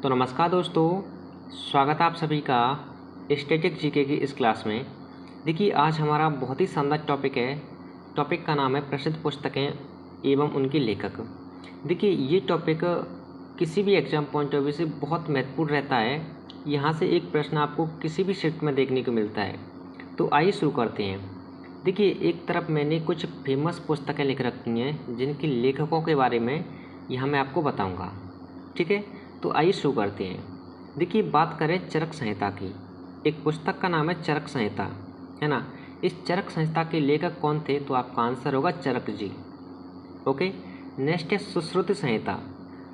तो नमस्कार दोस्तों, स्वागत है आप सभी का स्टैटिक जीके की इस क्लास में। देखिए, आज हमारा बहुत ही शानदार टॉपिक है। टॉपिक का नाम है प्रसिद्ध पुस्तकें एवं उनके लेखक। देखिए, ये टॉपिक किसी भी एग्जाम पॉइंट ऑफ व्यू से बहुत महत्वपूर्ण रहता है। यहाँ से एक प्रश्न आपको किसी भी शिफ्ट में देखने को मिलता है। तो आइए शुरू करते हैं। देखिए, एक तरफ मैंने कुछ फेमस पुस्तकें लिख रखी हैं जिनके लेखकों के बारे में यहाँ मैं आपको बताऊँगा। ठीक है, तो आइए शुरू करते हैं। देखिए, बात करें चरक संहिता की। एक पुस्तक का नाम है चरक संहिता, है ना। इस चरक संहिता के लेखक कौन थे? तो आपका आंसर होगा चरक जी। ओके, नेक्स्ट है सुश्रुति संहिता।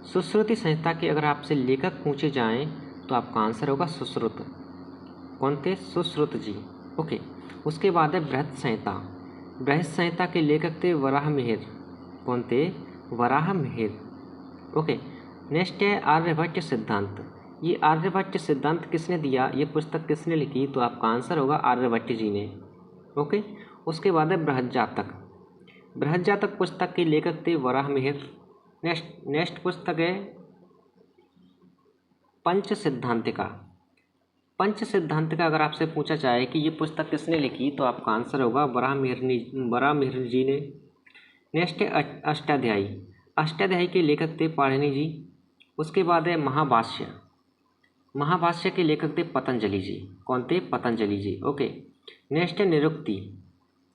सुश्रुति संहिता के अगर आपसे लेखक पूछे जाएं तो आपका आंसर होगा सुश्रुत। कौन थे? सुश्रुत जी। ओके, उसके बाद है बृहत संहिता। बृहत संहिता के लेखक थे वराहमिहिर। कौन थे? वराहमिहिर। ओके, नेक्स्ट है आर्यभट्ट सिद्धांत। ये आर्यभट्ट सिद्धांत किसने दिया? ये पुस्तक किसने लिखी? तो आपका आंसर होगा आर्यभट्ट जी ने। ओके, उसके बाद है बृहज्जातक। बृहज्जातक पुस्तक के लेखक थे वराहमिहिर। नेक्स्ट पुस्तक है पंच सिद्धांतिका। पंच सिद्धांतिका अगर आपसे पूछा जाए कि ये पुस्तक किसने लिखी तो आपका आंसर होगा वराहमिहिर जी ने। नेक्स्ट है अष्टाध्यायी। अष्टाध्यायी के लेखक थे पाणिनि जी। उसके बाद है महाभाष्य। महाभाष्य के लेखक थे पतंजलि जी। कौन थे? पतंजलि जी। ओके, नेक्स्ट है निरुक्ति।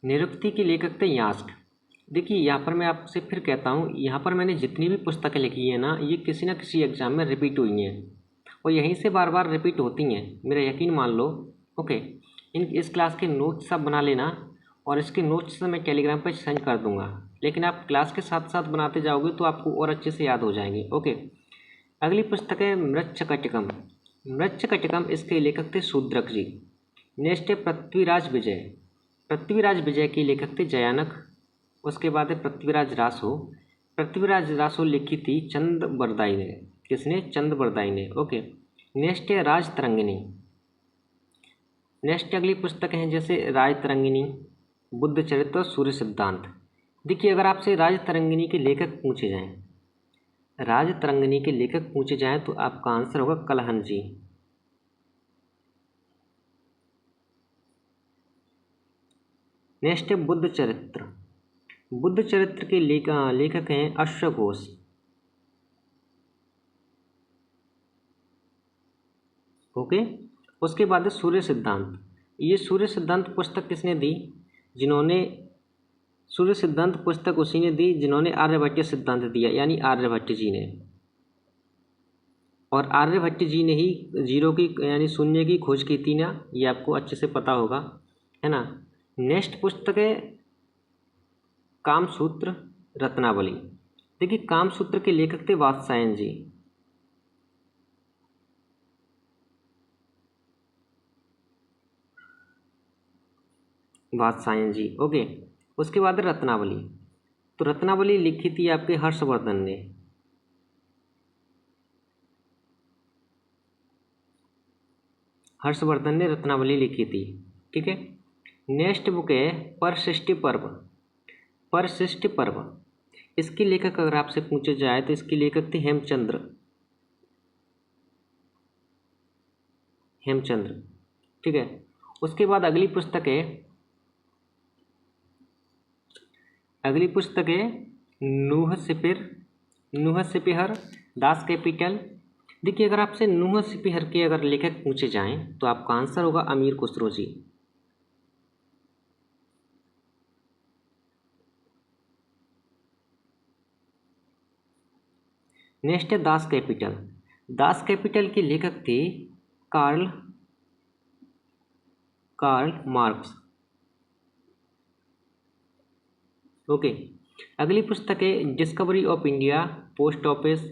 निरुक्ति के लेखक थे यास्क। देखिए, यहाँ पर मैं आपसे फिर कहता हूँ, यहाँ पर मैंने जितनी भी पुस्तकें लिखी है ना, ये किसी न किसी एग्जाम में रिपीट हुई हैं और यहीं से बार बार रिपीट होती हैं, मेरा यकीन मान लो। ओके, इस क्लास के नोट्स सब बना लेना और इसके नोट्स मैं टेलीग्राम पर सेंड कर दूँगा, लेकिन आप क्लास के साथ साथ बनाते जाओगे तो आपको और अच्छे से याद हो जाएंगे। ओके, अगली पुस्तक है मृच्छकटिकम। मृच्छकटिकम, इसके लेखक थे शूद्रक जी। नेक्स्ट है पृथ्वीराज विजय। पृथ्वीराज विजय के लेखक थे जयानक। उसके बाद है पृथ्वीराज रासो। पृथ्वीराज रासो लिखी थी चंद बरदाई ने। किसने? चंद बरदाई ने। ओके, नेक्स्ट है राज तरंगिणी। नेक्स्ट अगली पुस्तक है जैसे राज तरंगिणी, बुद्ध चरित्र, सूर्य सिद्धांत। देखिए, अगर आपसे राज तरंगिणी के लेखक पूछे जाएं, राज तरंगिणी के लेखक पूछे जाएं तो आपका आंसर होगा कलहन जी। नेक्स्ट है बुद्ध चरित्र। बुद्ध चरित्र के लेखक हैं अश्वघोष। ओके, उसके बाद है सूर्य सिद्धांत। ये सूर्य सिद्धांत पुस्तक किसने दी? सूर्य सिद्धांत पुस्तक उसी ने दी जिन्होंने आर्यभट्ट सिद्धांत दिया, यानी आर्यभट्ट जी ने। और आर्यभट्ट जी ने ही जीरो की यानी शून्य की खोज की थी ना, ये आपको अच्छे से पता होगा, है ना। नेक्स्ट पुस्तक है कामसूत्र रत्नावली। देखिए, कामसूत्र के लेखक थे वात्स्यायन जी। वात्स्यायन जी। ओके, उसके बाद है रत्नावली। तो रत्नावली लिखी थी आपके हर्षवर्धन ने। हर्षवर्धन ने रत्नावली लिखी थी। ठीक है, नेक्स्ट बुक है परशिष्टि पर्व। परशिष्टि पर्व, इसके लेखक अगर आपसे पूछे जाए तो इसके लेखक थे हेमचंद्र। हेमचंद्र। ठीक है, उसके बाद अगली पुस्तक है नूह सिपिहर दास कैपिटल। देखिए, अगर आपसे नूह सिपिहर के अगर लेखक पूछे जाएं तो आपका आंसर होगा अमीर खुसरो जी। नेक्स्ट है दास कैपिटल। दास कैपिटल के लेखक थे कार्ल मार्क्स। ओके, अगली पुस्तक है discovery of India post office.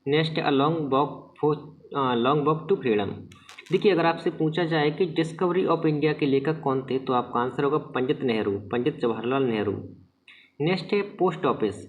Next a long walk to freedom. देखिए, अगर आपसे पूछा जाए कि डिस्कवरी ऑफ इंडिया के लेखक कौन थे तो आपका आंसर होगा पंडित जवाहरलाल नेहरू। नेक्स्ट है पोस्ट ऑफिस।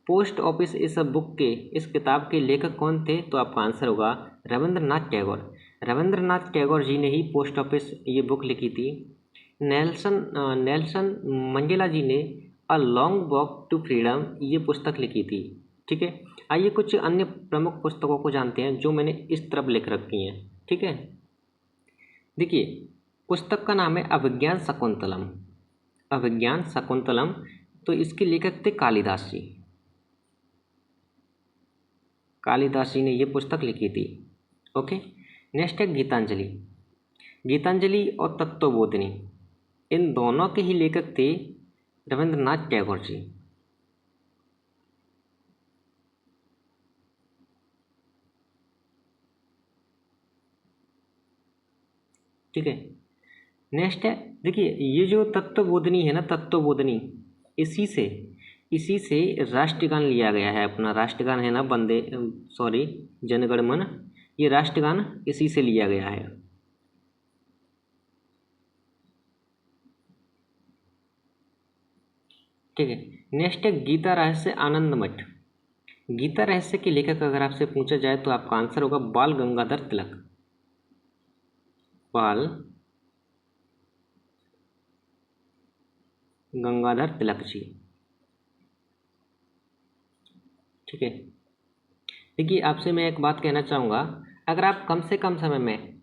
पोस्ट ऑफिस इस किताब के लेखक कौन थे? तो आपका आंसर होगा रविंद्रनाथ टैगोर। रविंद्रनाथ टैगोर जी ने ही पोस्ट ऑफिस ये बुक लिखी थी। नेल्सन मंडेला जी ने a long walk to freedom ये पुस्तक लिखी थी। ठीक है। आइए कुछ अन्य प्रमुख पुस्तकों को जानते हैं जो मैंने इस तरफ लिख रखी हैं। ठीक है, देखिए पुस्तक का नाम है अभिज्ञान शकुंतलम। अभिज्ञान शकुंतलम, तो इसके लेखक थे कालिदास जी। कालिदास जी ने ये पुस्तक लिखी थी। ओके, नेक्स्ट है गीतांजलि। गीतांजलि और तत्वबोधिनी, इन दोनों के ही लेखक थे रविंद्रनाथ टैगोर जी। ठीक है, नेक्स्ट है, देखिए ये जो तत्वबोधिनी है ना, तत्वबोधिनी, इसी से राष्ट्रगान लिया गया है। अपना राष्ट्रगान है ना, जनगण मन, ये राष्ट्रगान इसी से लिया गया है। ठीक है, नेक्स्ट है गीता रहस्य आनंद मठ। गीता रहस्य के लेखक अगर आपसे पूछा जाए तो आपका आंसर होगा बाल गंगाधर तिलक। बाल गंगाधर तिलक जी। ठीक है, देखिए आपसे मैं एक बात कहना चाहूँगा, अगर आप कम से कम समय में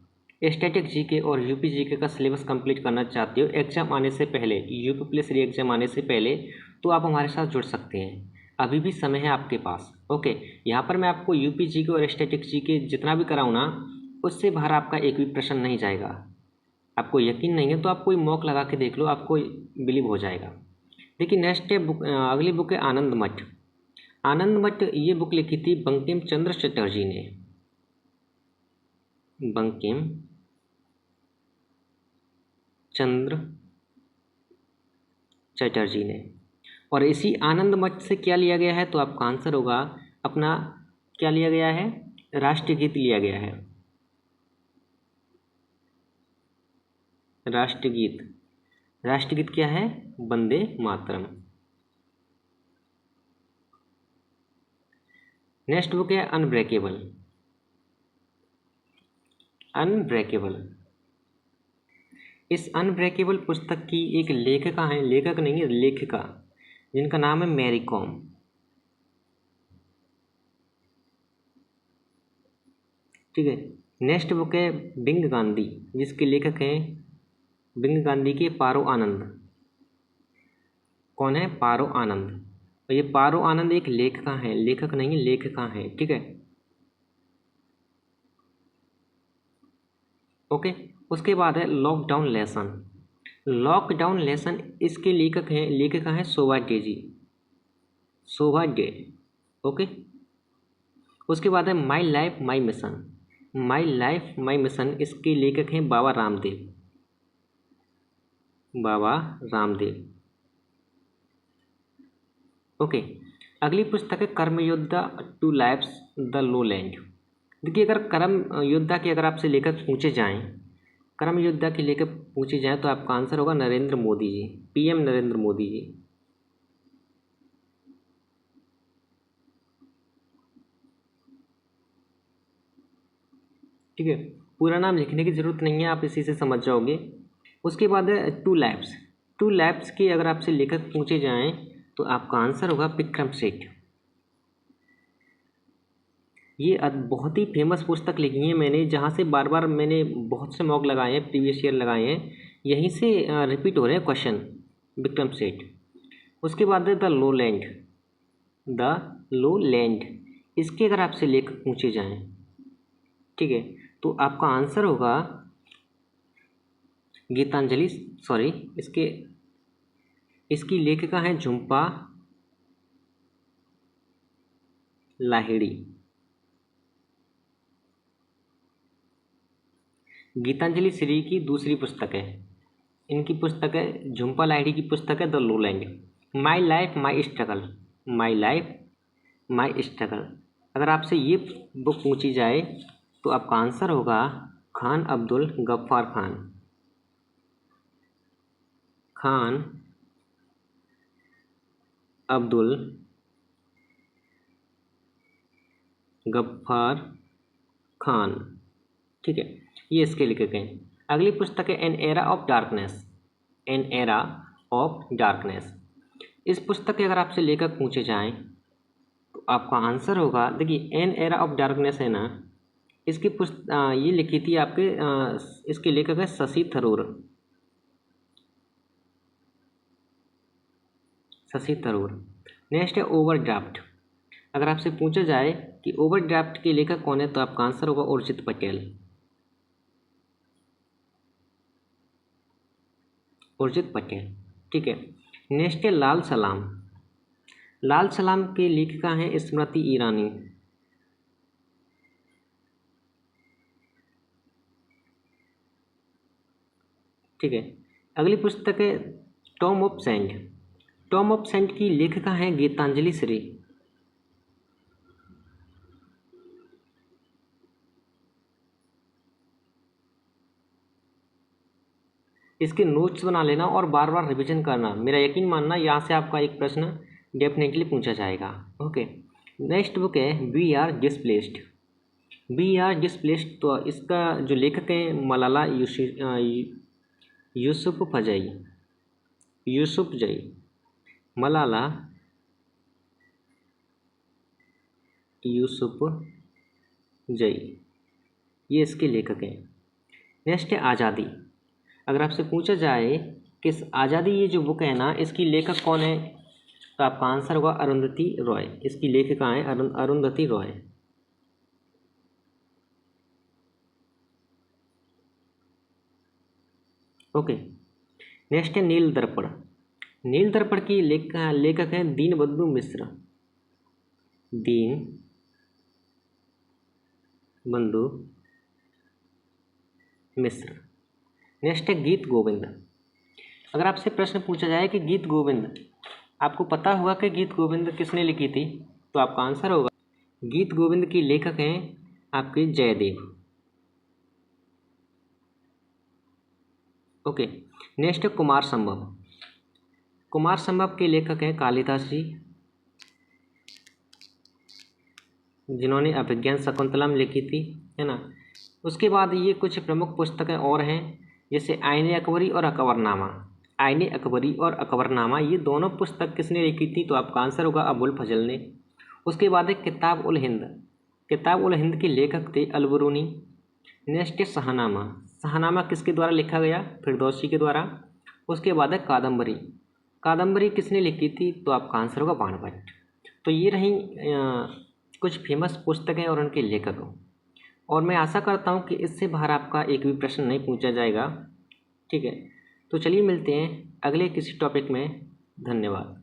स्टैटिक जीके और यूपी जीके का सिलेबस कंप्लीट करना चाहते हो एग्ज़ाम आने से पहले, यूपी प्लस री एग्ज़ाम आने से पहले, तो आप हमारे साथ जुड़ सकते हैं। अभी भी समय है आपके पास। ओके, यहाँ पर मैं आपको यूपी जीके और स्टैटिक जीके जितना भी कराऊँ ना, उससे बाहर आपका एक भी प्रश्न नहीं जाएगा। आपको यकीन नहीं है तो आप कोई मॉक लगा के देख लो, आपको बिलीव हो जाएगा। देखिए नेक्स्ट है अगली बुक है आनंद मठ। आनंद मठ ये बुक लिखी थी बंकिम चंद्र चटर्जी ने। बंकिम चंद्र चटर्जी ने। और इसी आनंद मठ से क्या लिया गया है, तो आपका आंसर होगा अपना, क्या लिया गया है, राष्ट्रगीत लिया गया है। राष्ट्रगीत, राष्ट्रगीत क्या है, वंदे मातरम। नेक्स्ट बुक है अनब्रेकेबल। अनब्रेकेबल, इस अनब्रेकेबल पुस्तक की एक लेखिका है, लेखक नहीं है, लेखिका, जिनका नाम है मैरी कॉम। ठीक है, नेक्स्ट बुक है बिंग गांधी, जिसके लेखक हैं बिंग गांधी के पारो आनंद। कौन है, पारो आनंद। और ये पारो आनंद एक लेखिका है, लेखक नहीं है, लेखिका है। ठीक है, ओके। उसके बाद है लॉकडाउन लेसन। लॉकडाउन लेसन, इसके लेखिका हैं शोभा डे जी, शोभा डे। ओके, उसके बाद है my life my mission. My life my mission, इसके लेखक हैं बाबा रामदेव, बाबा रामदेव। ओके, अगली पुस्तक है Karma Yoddha two lives the lowland. देखिए अगर कर्म योद्धा के अगर आपसे लेखक पूछे जाएं, कर्म योद्धा के लेखक पूछे जाएं, तो आपका आंसर होगा नरेंद्र मोदी जी, पीएम नरेंद्र मोदी जी। ठीक है, पूरा नाम लिखने की ज़रूरत नहीं है, आप इसी से समझ जाओगे। उसके बाद है टू लैब्स। टू लैब्स के अगर आपसे लेखक पूछे जाएं, तो आपका आंसर होगा विक्रम सेठ। ये बहुत ही फेमस पुस्तक लिखी है मैंने, जहाँ से बार बार मैंने बहुत से मॉक लगाए हैं, प्रीवियस ईयर लगाए हैं, यहीं से रिपीट हो रहे हैं क्वेश्चन, विक्रम सेठ। उसके बाद है the low land. The low land, इसके अगर आपसे लेखक पूछे जाएं, ठीक है, तो आपका आंसर होगा गीतांजलि, सॉरी, इसकी लेखिका हैं झुम्पा लाहिड़ी। गीतांजलि श्री की दूसरी पुस्तक है, इनकी पुस्तक है, झुम्पा लाहिड़ी की पुस्तक है the low land. My life my struggle, my life my struggle, अगर आपसे ये बुक पूछी जाए तो आपका आंसर होगा खान अब्दुल गफ्फार खान। खान अब्दुल गफ्फार खान। ठीक है, ये इसके लेखक हैं। अगली पुस्तक है an era of darkness. An era of darkness, इस पुस्तक के अगर आपसे लेखक पूछे जाएं, तो आपका आंसर होगा, देखिए एन एरा ऑफ डार्कनेस है ना, इसकी ये लिखी थी आपके इसके लेखक है शशि थरूर। शशि थरूर। नेक्स्ट है ओवरड्राफ्ट। अगर आपसे पूछा जाए कि ओवरड्राफ्ट के लेखक कौन है तो आपका आंसर होगा उर्जित पटेल। उर्जित पटेल, ठीक है। नेक्स्ट है लाल सलाम। लाल सलाम के लेखिका हैं स्मृति ईरानी। ठीक है। अगली पुस्तक है tomb of sand. Tomb of sand की लेखिका हैं गीतांजलि श्री। इसके नोट्स बना लेना और बार बार रिवीजन करना, मेरा यकीन मानना यहाँ से आपका एक प्रश्न डेफिनेटली पूछा जाएगा। ओके। नेक्स्ट बुक है we are displaced. We are displaced, तो इसका जो लेखक है मलाला यूसुफजई। यूसुफजई, मलाला यूसुफजई, ये इसके लेखक हैं। नेक्स्ट है आज़ादी। अगर आपसे पूछा जाए कि आज़ादी ये जो बुक है ना, इसकी लेखक कौन है तो आपका आंसर होगा अरुंधति रॉय। इसकी लेखिका है अरुंधति रॉय। ओके। नेक्स्ट है नील दर्पण। नील दर्पण की लेखक हैं दीनबंधु मिश्र। दीन बंधु मिश्र। नेक्स्ट है गीत गोविंद। अगर आपसे प्रश्न पूछा जाए कि गीत गोविंद, आपको पता होगा कि गीत गोविंद किसने लिखी थी तो आपका आंसर होगा गीत गोविंद की लेखक हैं आपके जयदेव। ओके। नेक्स्ट है कुमार संभव। कुमार संभव के लेखक हैं कालिदास जी, जिन्होंने अभिज्ञान शकुंतलम लिखी थी, है ना। उसके बाद ये कुछ प्रमुख पुस्तकें और हैं, जैसे आईने अकबरी और अकबरनामा। आईने अकबरी और अकबरनामा ये दोनों पुस्तक किसने लिखी थी तो आपका आंसर होगा अबुल फजल ने। उसके बाद है किताब उल हिंद। किताब उल हिंद के लेखक थे अलबरूनी। नेक्स्ट है शाहनामा। शाहनामा किसके द्वारा लिखा गया, फिरदौसी के द्वारा। उसके बाद है कादम्बरी। कादम्बरी किसने लिखी थी तो आपका आंसर होगा बाणभट्ट। तो ये रही कुछ फेमस पुस्तकें और उनके लेखकों। और मैं आशा करता हूँ कि इससे बाहर आपका एक भी प्रश्न नहीं पूछा जाएगा। ठीक है, तो चलिए मिलते हैं अगले किसी टॉपिक में। धन्यवाद।